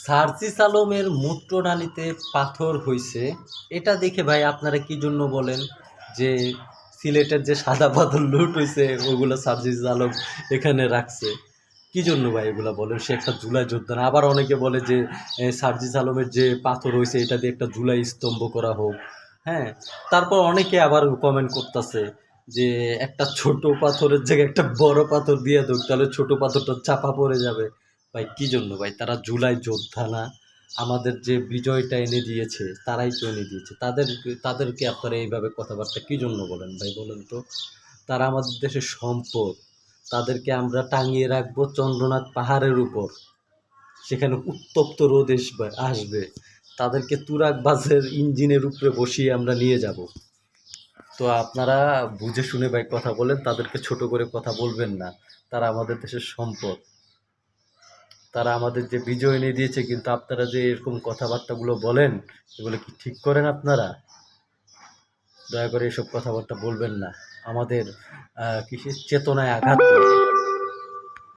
সার্জিস আলমের মূত্রনালীতে পাথর হইছে, এটা দেখে ভাই আপনারা কি জন্য বলেন যে সিলেটের যে সাদা পাথর লুট হইছে ওগুলো সার্জিস আলম এখানে রাখছে? কি জন্য ভাই এগুলা বলেন? সে একটা জুলাই যোদ্ধা না? আবার অনেকে বলে যে সার্জিস আলমের যে পাথর হইছে এটা দিয়ে একটা জুলাই স্তম্ভ করা হোক। হ্যাঁ, তারপর অনেকে আবার কমেন্ট করতেছে যে একটা ছোট পাথরের জায়গায় একটা বড় পাথর দিয়ে হোক, তাহলে ছোট পাথরটা চাপা পড়ে যাবে। ভাই কি জন্য ভাই? তারা জুলাই যোদ্ধা না? আমাদের যে বিজয়টা এনে দিয়েছে তারাই তো এনে দিয়েছে। তাদেরকে আপনারা এইভাবে কথাবার্তা কি জন্য বলেন ভাই, বলেন তো? তারা আমাদের দেশের সম্পদ। তাদেরকে আমরা টাঙিয়ে রাখবো চন্দ্রনাথ পাহাড়ের উপর, সেখানে উত্তপ্ত রোদ আসবে। তাদেরকে তুরাগ বাসের ইঞ্জিনের উপরে বসিয়ে আমরা নিয়ে যাব। তো আপনারা বুঝে শুনে ভাই কথা বলেন, তাদেরকে ছোট করে কথা বলবেন না। তারা আমাদের দেশের সম্পদ। তারা আমাদের যে বিজয় এনে দিয়েছে, কিন্তু আপনারা যে এরকম কথাবার্তাগুলো বলেন, এগুলো কি ঠিক করেন আপনারা? দয়া করে এসব কথাবার্তা বলবেন না। আমাদের কিসের চেতনায় আঘাত করে।